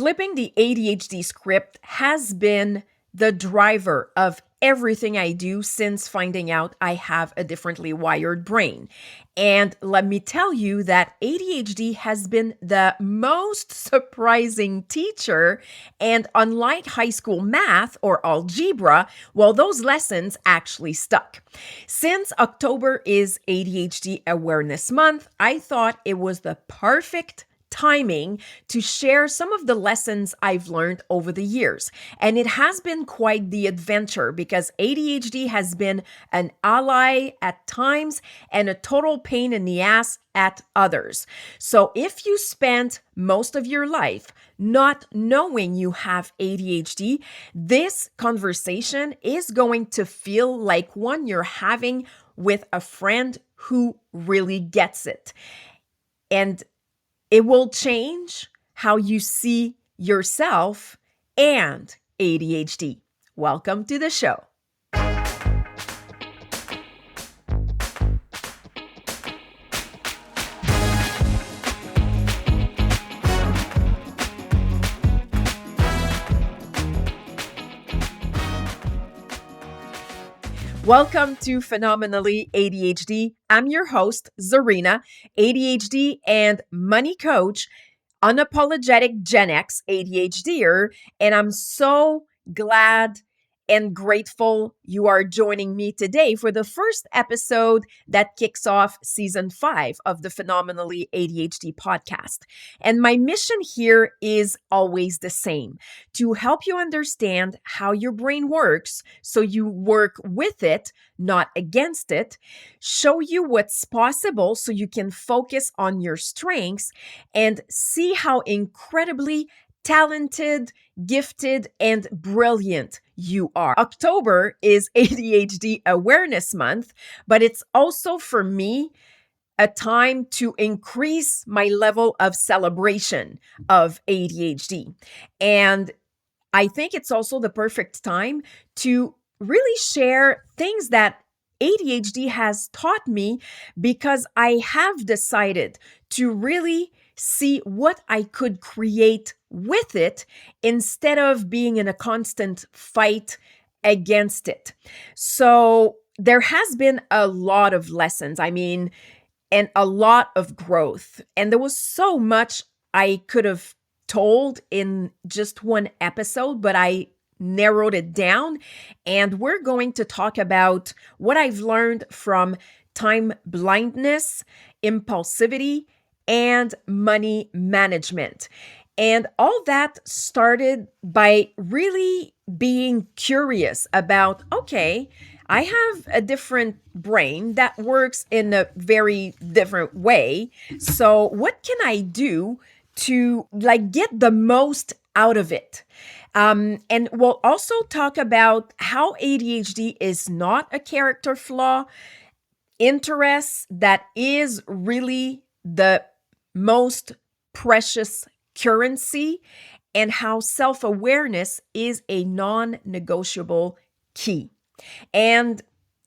Flipping the ADHD script has been the driver of everything I do since finding out I have a differently wired brain. And let me tell you that ADHD has been the most surprising teacher. And unlike high school math or algebra, well, those lessons actually stuck. Since October is ADHD Awareness Month, I thought it was the perfect timing to share some of the lessons I've learned over the years. And it has been quite the adventure because ADHD has been an ally at times and a total pain in the ass at others. So if you spent most of your life not knowing you have ADHD, this conversation is going to feel like one you're having with a friend who really gets it. And it will change how you see yourself and ADHD. Welcome to the show. Welcome to Phenomenally ADHD. I'm your host, Zarina, ADHD and Money Coach, unapologetic Gen X ADHDer, and I'm so glad and grateful you are joining me today for the first episode that kicks off season 5 of the Phenomenally ADHD podcast. And my mission here is always the same: to help you understand how your brain works so you work with it, not against it, show you what's possible so you can focus on your strengths, and see how incredibly talented, gifted, and brilliant you are. October is ADHD Awareness Month, but it's also for me a time to increase my level of celebration of ADHD. And I think it's also the perfect time to really share things that ADHD has taught me, because I have decided to really see what I could create with it instead of being in a constant fight against it. So there has been a lot of lessons, and a lot of growth. And there was so much I could have told in just one episode, but I narrowed it down. And we're going to talk about what I've learned from time blindness, impulsivity, and money management. And all that started by really being curious about, okay, I have a different brain that works in a very different way. So what can I do to get the most out of it? And we'll also talk about how ADHD is not a character flaw, interests that is really the most precious currency, and how self-awareness is a non-negotiable key. And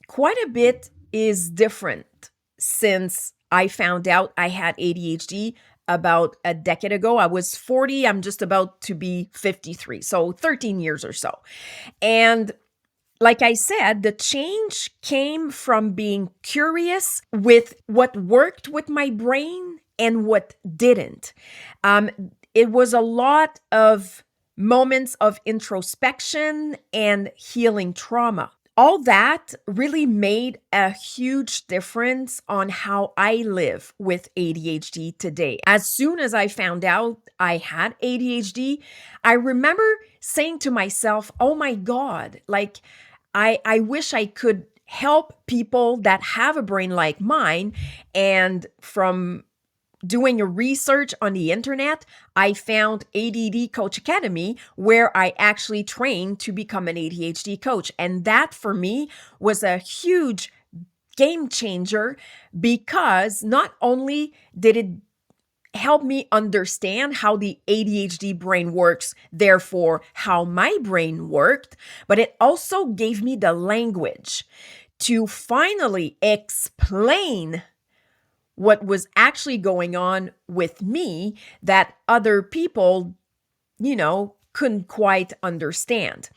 quite a bit is different since I found out I had ADHD about a decade ago. I was 40. I'm just about to be 53. So 13 years or so. And like I said, the change came from being curious with what worked with my brain and what didn't. It was a lot of moments of introspection and healing trauma. All that really made a huge difference on how I live with ADHD today. As soon as I found out I had ADHD, I remember saying to myself, oh my God, I wish I could help people that have a brain like mine. And from doing a research on the internet, I found ADD Coach Academy, where I actually trained to become an ADHD coach. And that for me was a huge game changer, because not only did it help me understand how the ADHD brain works, therefore how my brain worked, but it also gave me the language to finally explain what was actually going on with me that other people couldn't quite understand.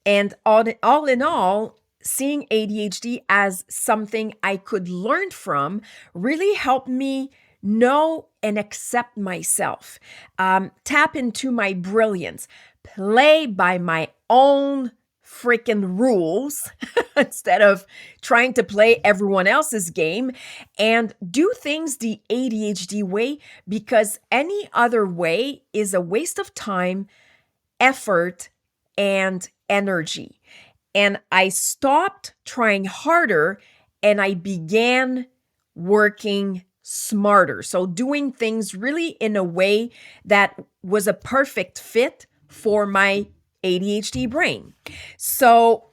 And all in all, seeing ADHD as something I could learn from really helped me know and accept myself, tap into my brilliance, play by my own freaking rules instead of trying to play everyone else's game, and do things the ADHD way, because any other way is a waste of time, effort, and energy. And I stopped trying harder and I began working smarter. So, doing things really in a way that was a perfect fit for my ADHD brain. So,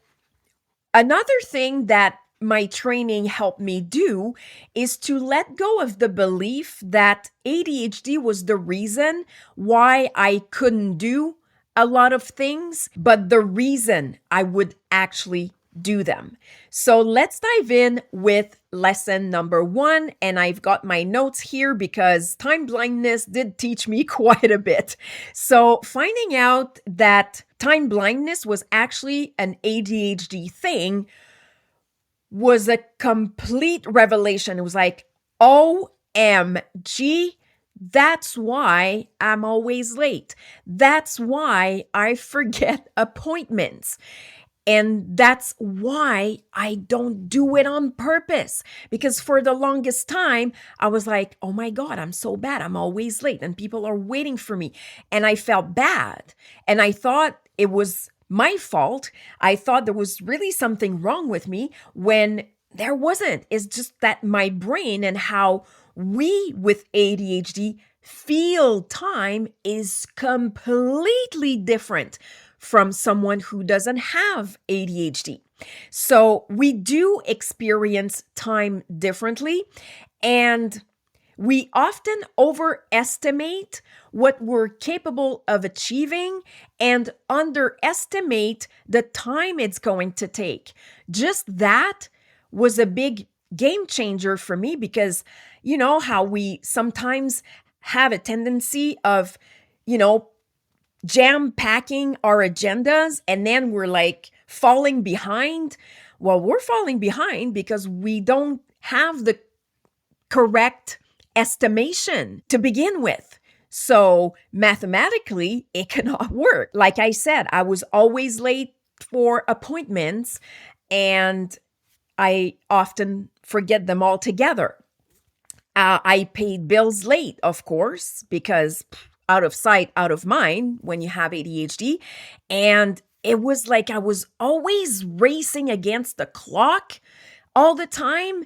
another thing that my training helped me do is to let go of the belief that ADHD was the reason why I couldn't do a lot of things, but the reason I would actually do them. So let's dive in with lesson number 1. And I've got my notes here because time blindness did teach me quite a bit. So finding out that time blindness was actually an ADHD thing was a complete revelation. It was like, OMG, that's why I'm always late. That's why I forget appointments. And that's why I don't do it on purpose. Because for the longest time, I was like, oh my God, I'm so bad. I'm always late and people are waiting for me. And I felt bad. And I thought it was my fault. I thought there was really something wrong with me when there wasn't. It's just that my brain and how we with ADHD feel time is completely different from someone who doesn't have ADHD. So we do experience time differently, and we often overestimate what we're capable of achieving and underestimate the time it's going to take. Just that was a big game changer for me, because you know how we sometimes have a tendency of, jam packing our agendas, and then we're like falling behind. Well, we're falling behind because we don't have the correct estimation to begin with. So mathematically, it cannot work. Like I said, I was always late for appointments and I often forget them altogether. I paid bills late, of course, because out of sight, out of mind when you have ADHD. And it was like I was always racing against the clock all the time.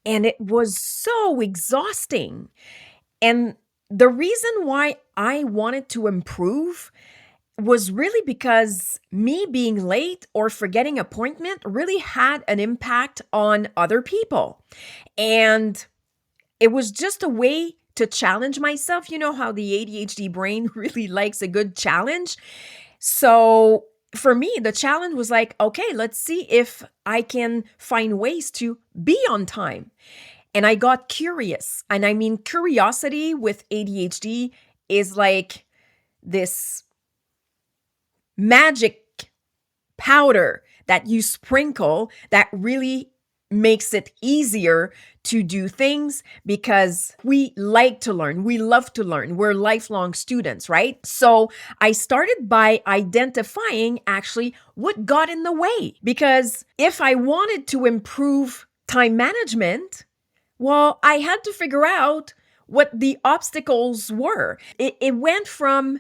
And it was so exhausting. And the reason why I wanted to improve was really because me being late or forgetting appointment really had an impact on other people. And it was just a way to challenge myself. You know how the ADHD brain really likes a good challenge. So for me, the challenge was like, okay, let's see if I can find ways to be on time. And I got curious. And I mean, curiosity with ADHD is like this magic powder that you sprinkle that really makes it easier to do things, because we like to learn. We love to learn. We're lifelong students, right? So I started by identifying actually what got in the way. Because if I wanted to improve time management, well, I had to figure out what the obstacles were. It went from,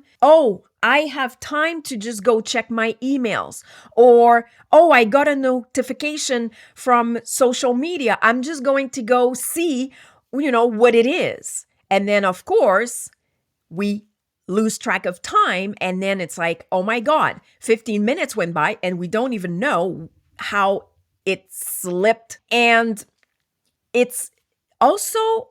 I have time to just go check my emails, or, I got a notification from social media. I'm just going to go see, what it is. And then, of course, we lose track of time. And then it's like, oh my God, 15 minutes went by and we don't even know how it slipped. And it's also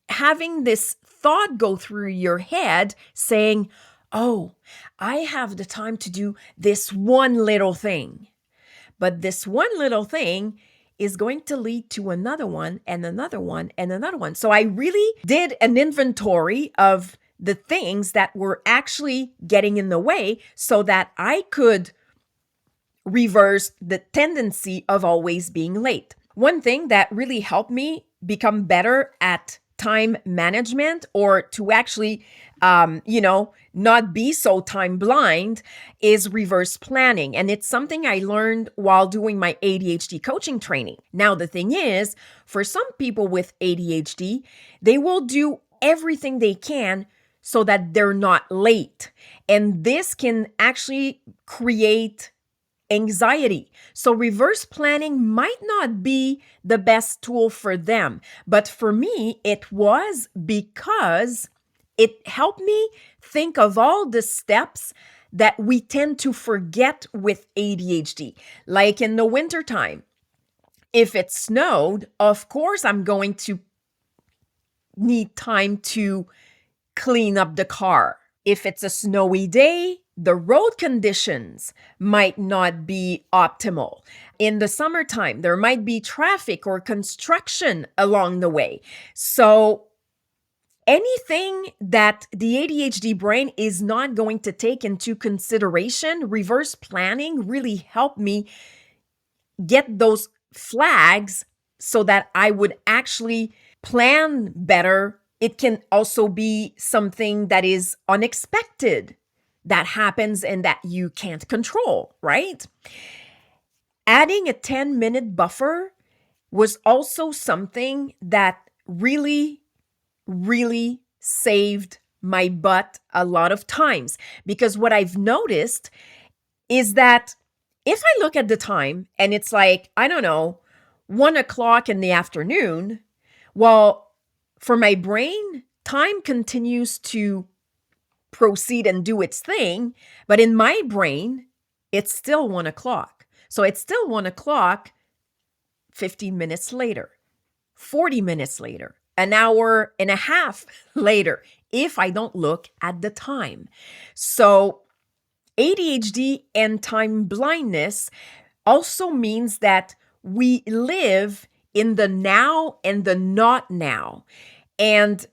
having this thought go through your head saying, I have the time to do this one little thing. But this one little thing is going to lead to another one and another one and another one. So I really did an inventory of the things that were actually getting in the way so that I could reverse the tendency of always being late. One thing that really helped me become better at time management, or to actually, not be so time blind, is reverse planning. And it's something I learned while doing my ADHD coaching training. Now, the thing is, for some people with ADHD, they will do everything they can so that they're not late. And this can actually create anxiety. So reverse planning might not be the best tool for them. But for me, it was, because it helped me think of all the steps that we tend to forget with ADHD. Like in the wintertime, if it snowed, of course, I'm going to need time to clean up the car. If it's a snowy day, the road conditions might not be optimal. In the summertime, there might be traffic or construction along the way. So anything that the ADHD brain is not going to take into consideration, reverse planning really helped me get those flags so that I would actually plan better. It can also be something that is unexpected that happens and that you can't control, right? Adding a 10-minute buffer was also something that really, really saved my butt a lot of times. Because what I've noticed is that if I look at the time and it's like, I don't know, 1:00 in the afternoon, well, for my brain, time continues to proceed and do its thing. But in my brain, it's still 1:00. So it's still 1:00, 15 minutes later, 40 minutes later, an hour and a half later, if I don't look at the time. So ADHD and time blindness also means that we live in the now and the not now. And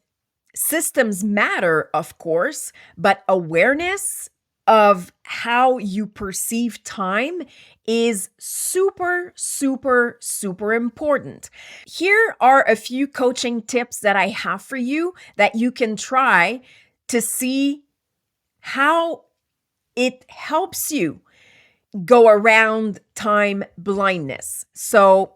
systems matter, of course, but awareness of how you perceive time is super, super, super important. Here are a few coaching tips that I have for you that you can try to see how it helps you go around time blindness. So,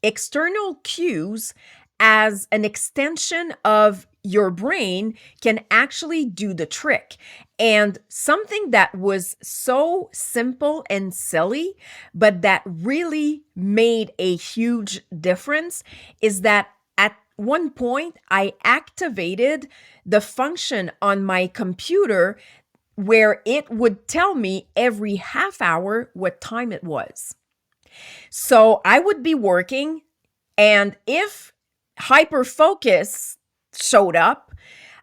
external cues as an extension of your brain can actually do the trick. And something that was so simple and silly, but that really made a huge difference, is that at one point I activated the function on my computer where it would tell me every half hour what time it was. So I would be working, and if hyperfocus showed up,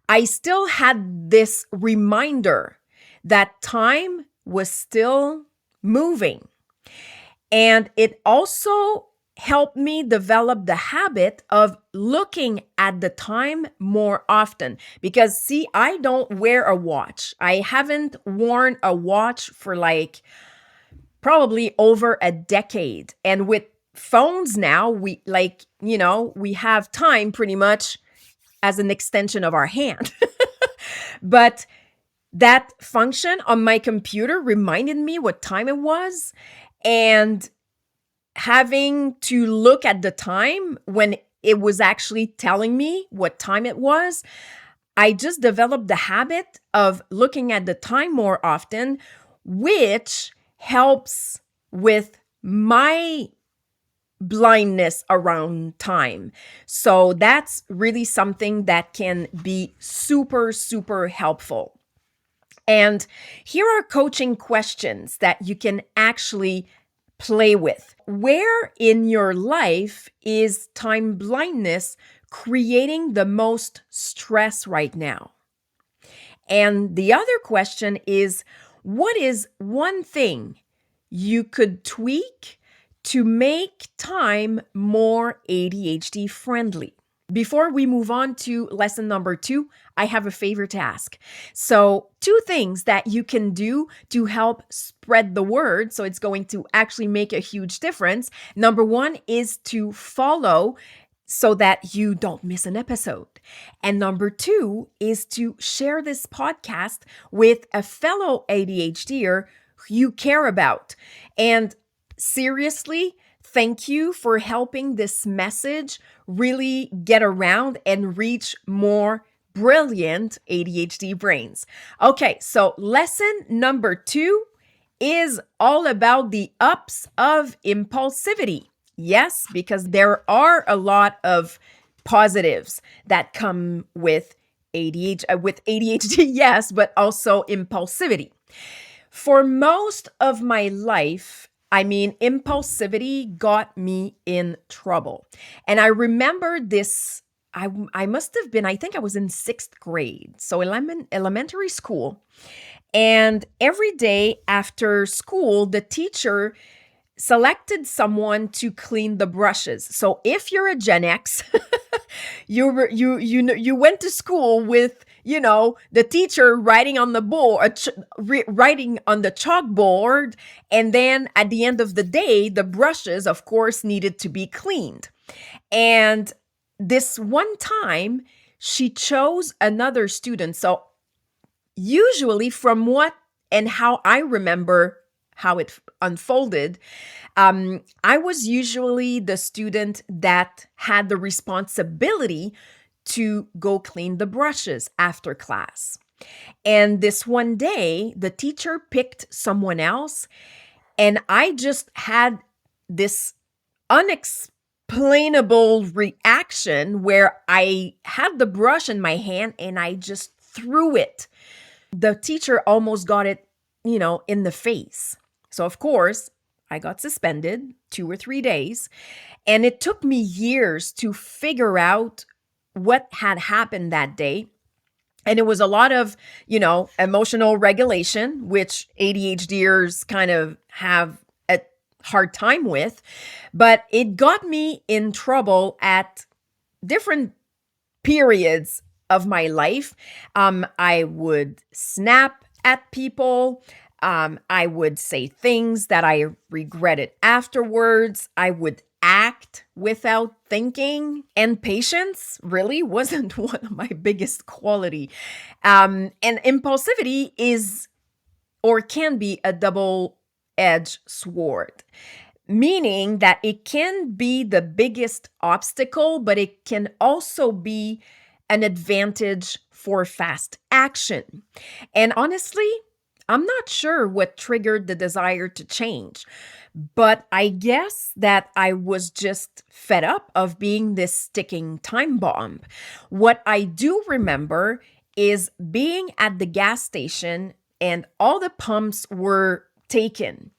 I still had this reminder that time was still moving. And it also helped me develop the habit of looking at the time more often. Because, see, I don't wear a watch. I haven't worn a watch for probably over a decade. And with phones now, we have time pretty much as an extension of our hand. But that function on my computer reminded me what time it was, and having to look at the time when it was actually telling me what time it was, I just developed the habit of looking at the time more often, which helps with my blindness around time. So that's really something that can be super, super helpful. And here are coaching questions that you can actually play with. Where in your life is time blindness creating the most stress right now? And the other question is, what is one thing you could tweak to make time more ADHD friendly? Before we move on to lesson number 2, I have a favor to ask. So, 2 things that you can do to help spread the word, so it's going to actually make a huge difference. Number 1 is to follow so that you don't miss an episode. And number 2 is to share this podcast with a fellow ADHDer you care about. And seriously, thank you for helping this message really get around and reach more brilliant ADHD brains. Okay, so lesson number 2 is all about the ups of impulsivity. Yes, because there are a lot of positives that come with ADHD, yes, but also impulsivity. For most of my life, impulsivity got me in trouble. And I remember this, I must have been, I think I was in 6th grade, so elementary school. And every day after school, the teacher selected someone to clean the brushes. So if you're a Gen X, you went to school with, the teacher writing on the board, writing on the chalkboard, and then at the end of the day, the brushes, of course, needed to be cleaned. And this one time, she chose another student. So usually, from what and how I remember how it unfolded, I was usually the student that had the responsibility to go clean the brushes after class. And this one day, the teacher picked someone else, and I just had this unexplainable reaction where I had the brush in my hand and I just threw it. The teacher almost got it, in the face. So, of course, I got suspended 2 or 3 days, and it took me years to figure out what had happened that day. And it was a lot of, emotional regulation, which ADHDers kind of have a hard time with. But it got me in trouble at different periods of my life. I would snap at people. I would say things that I regretted afterwards. I would act without thinking. And patience really wasn't one of my biggest quality. And impulsivity is or can be a double-edged sword, meaning that it can be the biggest obstacle, but it can also be an advantage for fast action. And honestly, I'm not sure what triggered the desire to change, but I guess that I was just fed up of being this ticking time bomb. What I do remember is being at the gas station and all the pumps were taken.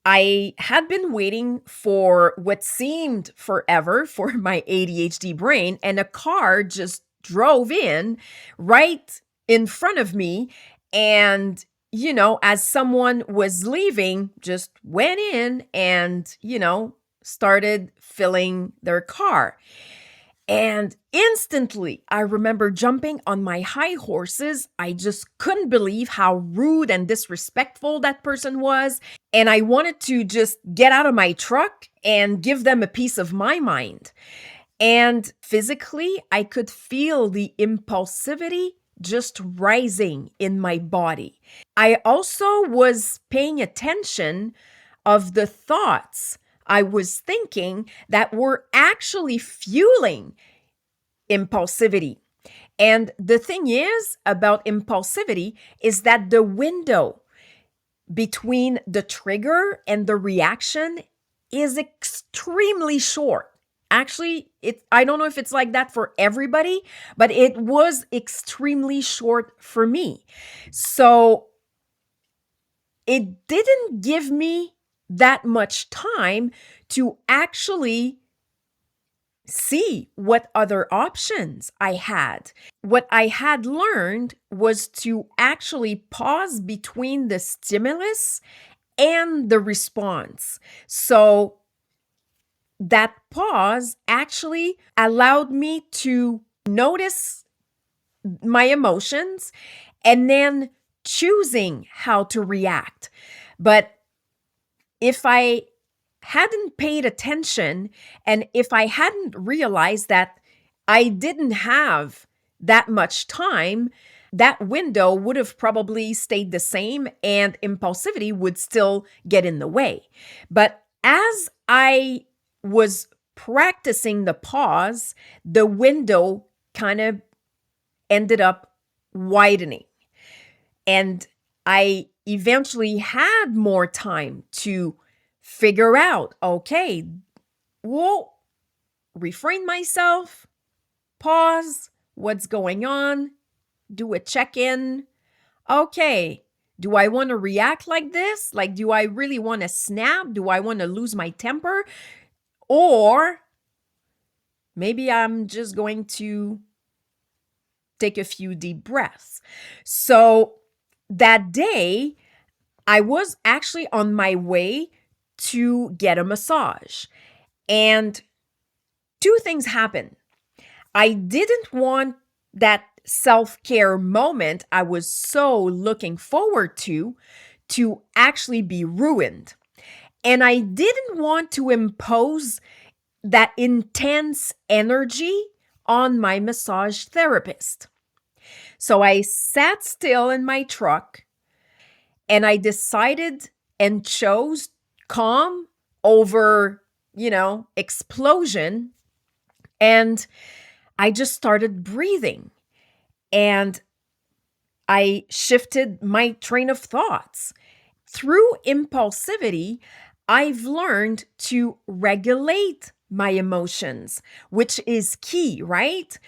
I had been waiting for what seemed forever for my ADHD brain, and a car just drove in right in front of me. And, as someone was leaving, just went in and, started filling their car. And instantly, I remember jumping on my high horses. I just couldn't believe how rude and disrespectful that person was. And I wanted to just get out of my truck and give them a piece of my mind. And physically, I could feel the impulsivity just rising in my body. I also was paying attention of the thoughts I was thinking that were actually fueling impulsivity. And the thing is about impulsivity is that the window between the trigger and the reaction is extremely short. Actually, I don't know if it's like that for everybody, but it was extremely short for me. So it didn't give me that much time to actually see what other options I had. What I had learned was to actually pause between the stimulus and the response. So that pause actually allowed me to notice my emotions and then choosing how to react. But if I hadn't paid attention and if I hadn't realized that I didn't have that much time, that window would have probably stayed the same and impulsivity would still get in the way. But as I was practicing the pause, the window kind of ended up widening. And I eventually had more time to figure out, okay, well, refrain myself, pause, what's going on, do a check-in. Okay, do I want to react like this? Like, do I really want to snap? Do I want to lose my temper? Or maybe I'm just going to take a few deep breaths. So that day, I was actually on my way to get a massage. And two things happened. I didn't want that self-care moment I was so looking forward to actually be ruined. And I didn't want to impose that intense energy on my massage therapist. So I sat still in my truck and I decided and chose calm over, explosion. And I just started breathing and I shifted my train of thoughts. Through impulsivity, I've learned to regulate my emotions, which is key, right?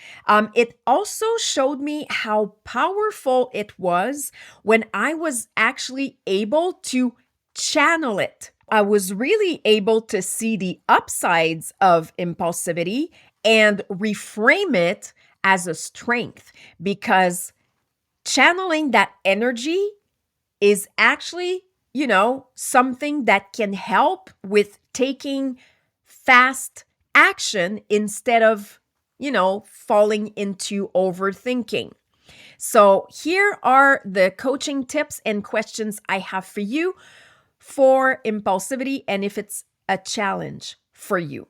It also showed me how powerful it was when I was actually able to channel it. I was really able to see the upsides of impulsivity and reframe it as a strength because channeling that energy is actually, something that can help with taking fast action instead of, falling into overthinking. So here are the coaching tips and questions I have for you for impulsivity and if it's a challenge for you.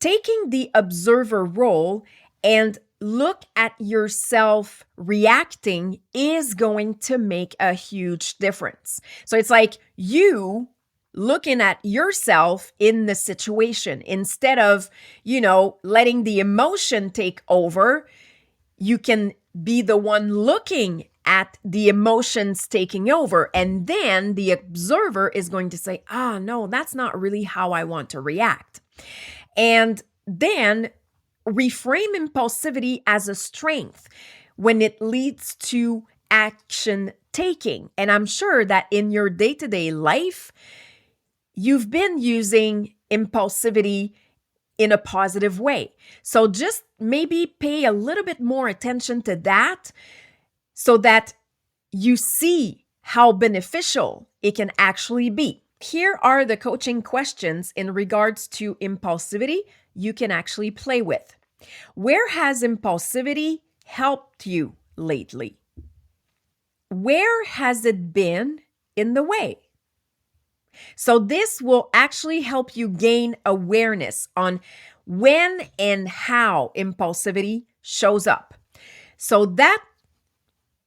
Taking the observer role and look at yourself reacting is going to make a huge difference. So it's like you looking at yourself in the situation instead of, letting the emotion take over. You can be the one looking at the emotions taking over. And then the observer is going to say, no, that's not really how I want to react. And then reframe impulsivity as a strength when it leads to action taking. And I'm sure that in your day-to-day life, you've been using impulsivity in a positive way. So just maybe pay a little bit more attention to that so that you see how beneficial it can actually be. Here are the coaching questions in regards to impulsivity you can actually play with. Where has impulsivity helped you lately? Where has it been in the way? So this will actually help you gain awareness on when and how impulsivity shows up. So that,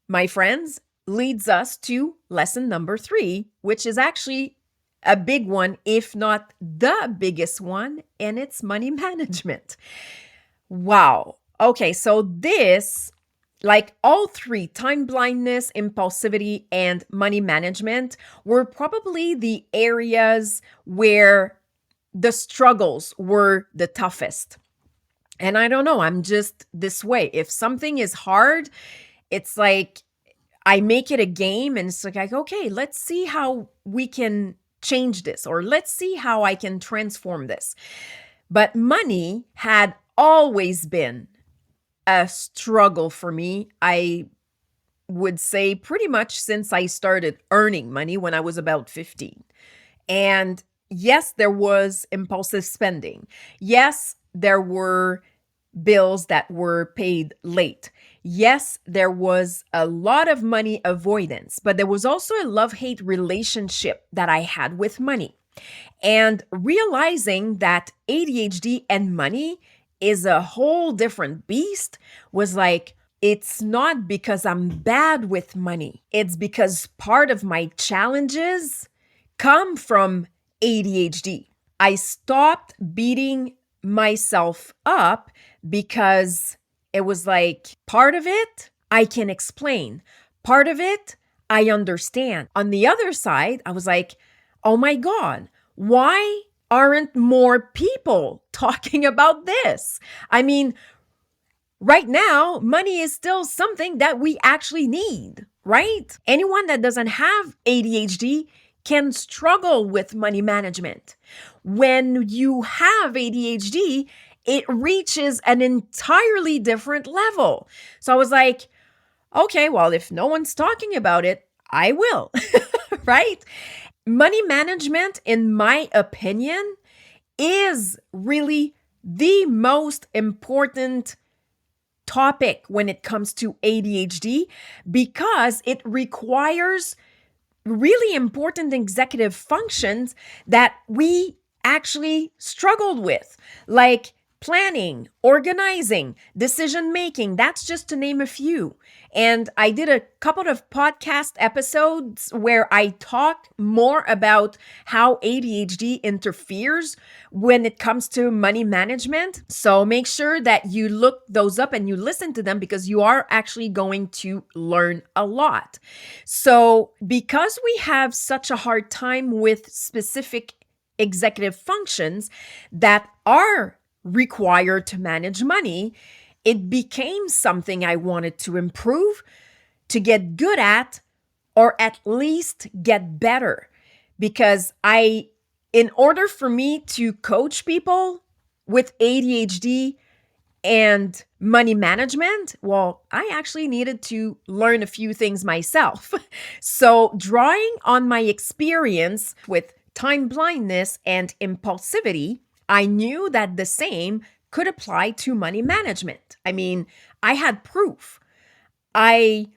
my friends, leads us to lesson number 3, which is actually a big one, if not the biggest one, and it's money management. Wow. Okay, so this, like all 3, time blindness, impulsivity, and money management, were probably the areas where the struggles were the toughest. And I don't know, I'm just this way. If something is hard, it's like I make it a game and it's like, okay, let's see how we can change this, or let's see how I can transform this. But money had always been a struggle for me. I would say pretty much since I started earning money when I was about 15. And Yes, there was impulsive spending. Yes, there were bills that were paid late. Yes, there was a lot of money avoidance, but there was also a love hate relationship that I had with money. And realizing that ADHD and money is a whole different beast was like, it's not because I'm bad with money. It's because part of my challenges come from ADHD. I stopped beating myself up because it was like part of it I can explain, part of it I understand. On the other side, I was like, oh my God, why aren't more people talking about this? I mean, right now, money is still something that we actually need, right? Anyone that doesn't have ADHD can struggle with money management. When you have ADHD, it reaches an entirely different level. So I was like, okay, well, if no one's talking about it, I will, right? Money management, in my opinion, is really the most important topic when it comes to ADHD because it requires really important executive functions that we actually struggled with, like planning, organizing, decision making. That's just to name a few. And I did a couple of podcast episodes where I talk more about how ADHD interferes when it comes to money management. So make sure that you look those up and you listen to them because you are actually going to learn a lot. So because we have such a hard time with specific executive functions that are required to manage money, it became something I wanted to improve, to get good at, or at least get better. Because in order for me to coach people with ADHD and money management, well, I actually needed to learn a few things myself. So, drawing on my experience with time blindness and impulsivity, I knew that the same could apply to money management. I mean, I had proof. I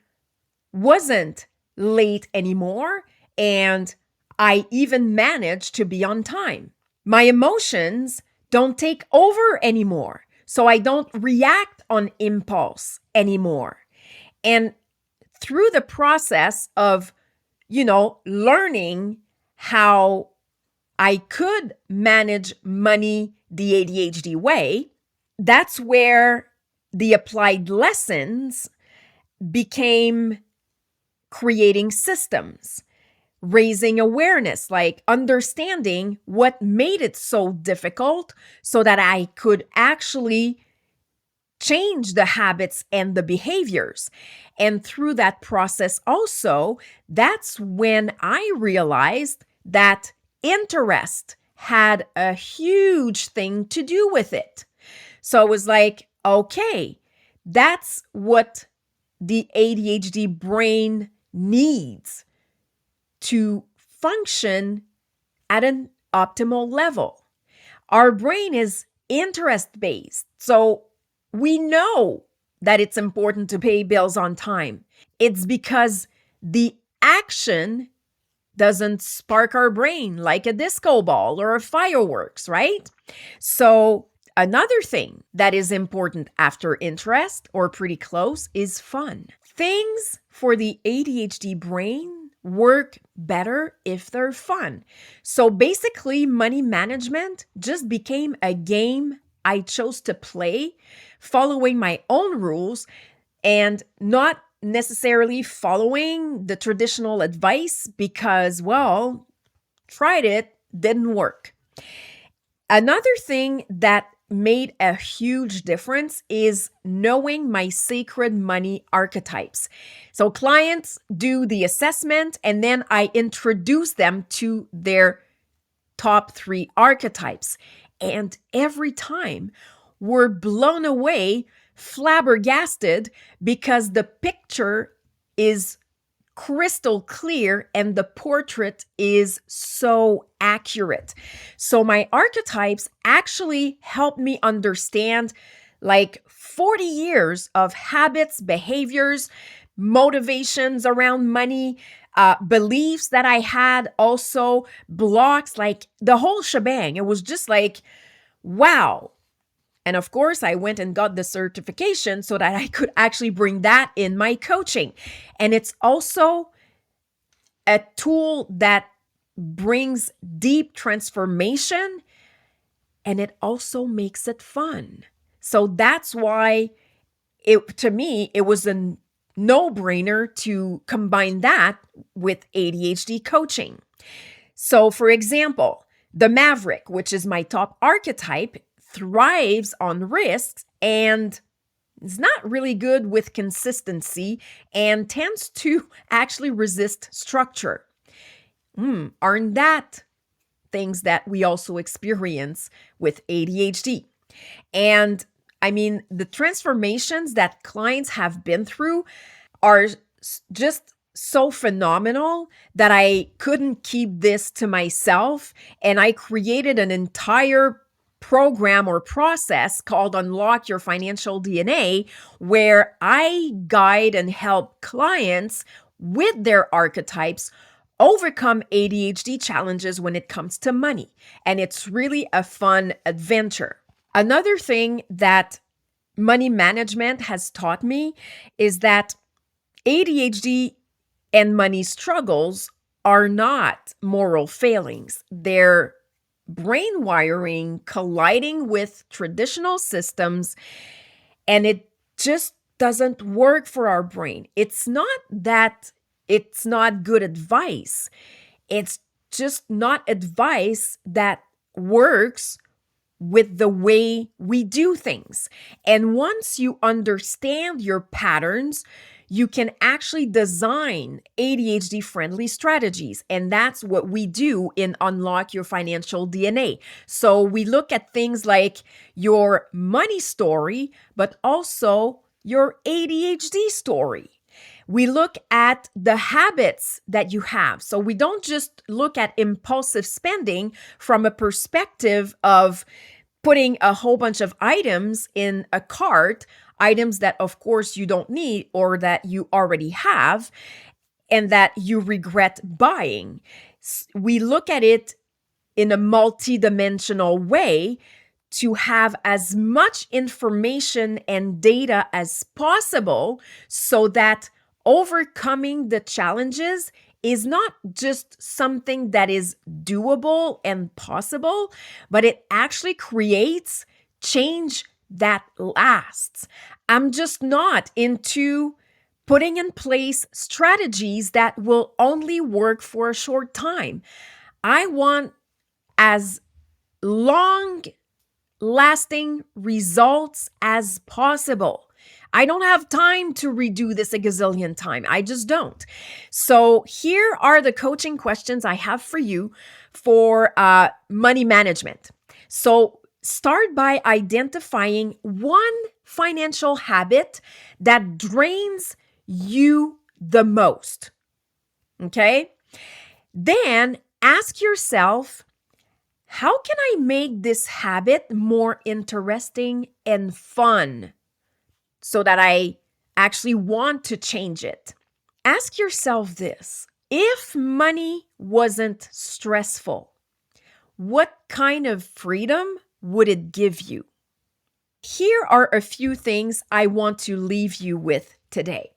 wasn't late anymore, and I even managed to be on time. My emotions don't take over anymore, so I don't react on impulse anymore. And through the process of, learning how I could manage money the ADHD way, that's where the applied lessons became creating systems, raising awareness, like understanding what made it so difficult so that I could actually change the habits and the behaviors. And through that process also, that's when I realized that interest had a huge thing to do with it. So it was like, okay, that's what the ADHD brain needs to function at an optimal level. Our brain is interest based. So we know that it's important to pay bills on time. It's because the action doesn't spark our brain like a disco ball or a fireworks, right? So another thing that is important after interest or pretty close is fun. Things for the ADHD brain work better if they're fun. So basically, money management just became a game I chose to play, following my own rules and not necessarily following the traditional advice because, well, tried it, didn't work. Another thing that made a huge difference is knowing my sacred money archetypes. So clients do the assessment and then I introduce them to their top 3 archetypes. And every time we're blown away, flabbergasted, because the picture is crystal clear and the portrait is so accurate. So my archetypes actually help me understand like 40 years of habits, behaviors, motivations around money, beliefs that I had, also blocks, like the whole shebang. It was just like, wow. And of course, I went and got the certification so that I could actually bring that in my coaching. And it's also a tool that brings deep transformation, and it also makes it fun. So that's why to me, it was a no-brainer to combine that with ADHD coaching. So for example, the Maverick, which is my top archetype, thrives on risks and is not really good with consistency and tends to actually resist structure. Aren't that things that we also experience with ADHD? And I mean, the transformations that clients have been through are just so phenomenal that I couldn't keep this to myself. And I created an entire program or process called Unlock Your Financial DNA, where I guide and help clients with their archetypes overcome ADHD challenges when it comes to money. And it's really a fun adventure. Another thing that money management has taught me is that ADHD and money struggles are not moral failings. They're brain wiring colliding with traditional systems, and it just doesn't work for our brain. It's not that it's not good advice. It's just not advice that works with the way we do things. And once you understand your patterns, you can actually design ADHD friendly strategies. And that's what we do in Unlock Your Financial DNA. So we look at things like your money story, but also your ADHD story. We look at the habits that you have. So we don't just look at impulsive spending from a perspective of putting a whole bunch of items in a cart, items that of course you don't need or that you already have and that you regret buying. We look at it in a multi-dimensional way to have as much information and data as possible so that overcoming the challenges is not just something that is doable and possible, but it actually creates change that lasts. I'm just not into putting in place strategies that will only work for a short time. I want as long lasting results as possible. I don't have time to redo this a gazillion times. I just don't. So here are the coaching questions I have for you for money management. So start by identifying one financial habit that drains you the most. Okay? Then ask yourself, how can I make this habit more interesting and fun so that I actually want to change it? Ask yourself this: if money wasn't stressful, what kind of freedom would it give you? Here are a few things I want to leave you with today.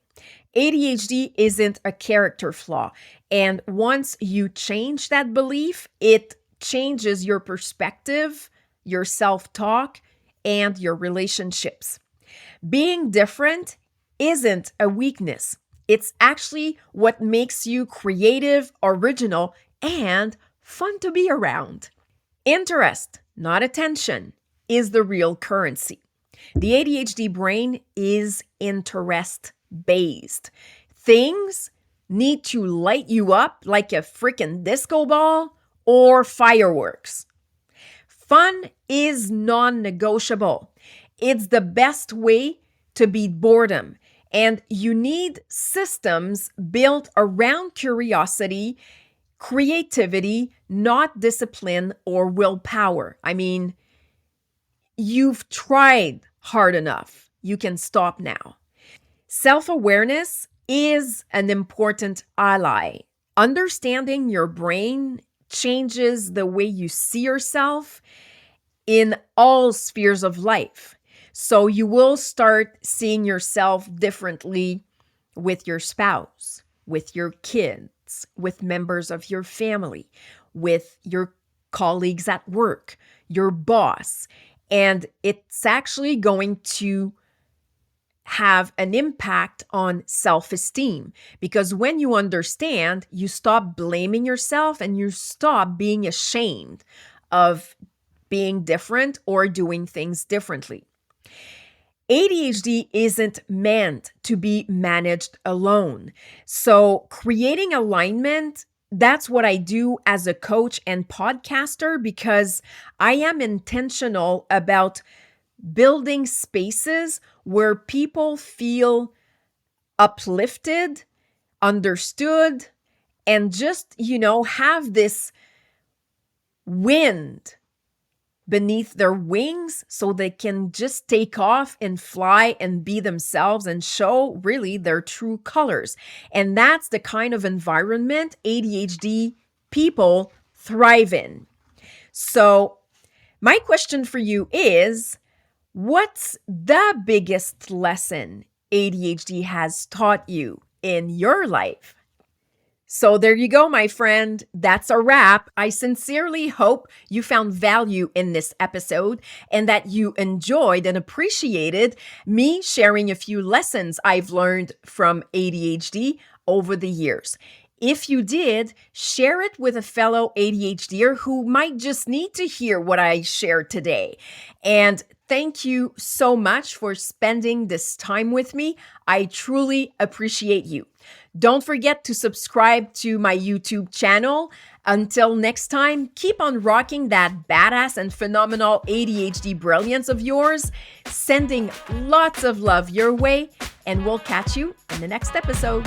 ADHD isn't a character flaw. And once you change that belief, it changes your perspective, your self-talk, and your relationships. Being different isn't a weakness. It's actually what makes you creative, original, and fun to be around. Interest, not attention, is the real currency. The ADHD brain is interest-based. Things need to light you up like a freaking disco ball or fireworks. Fun is non-negotiable. It's the best way to beat boredom. And you need systems built around curiosity, creativity, not discipline or willpower. I mean, you've tried hard enough. You can stop now. Self-awareness is an important ally. Understanding your brain changes the way you see yourself in all spheres of life. So you will start seeing yourself differently with your spouse, with your kids, with members of your family, with your colleagues at work, your boss. And it's actually going to have an impact on self-esteem, because when you understand, you stop blaming yourself and you stop being ashamed of being different or doing things differently. ADHD isn't meant to be managed alone. So creating alignment, that's what I do as a coach and podcaster, because I am intentional about building spaces where people feel uplifted, understood, and just, have this wind beneath their wings so they can just take off and fly and be themselves and show really their true colors. And that's the kind of environment ADHD people thrive in. So my question for you is, what's the biggest lesson ADHD has taught you in your life? So there you go, my friend. That's a wrap. I sincerely hope you found value in this episode and that you enjoyed and appreciated me sharing a few lessons I've learned from ADHD over the years. If you did, share it with a fellow ADHDer who might just need to hear what I shared today. And thank you so much for spending this time with me. I truly appreciate you. Don't forget to subscribe to my YouTube channel. Until next time, keep on rocking that badass and phenomenal ADHD brilliance of yours, sending lots of love your way, and we'll catch you in the next episode.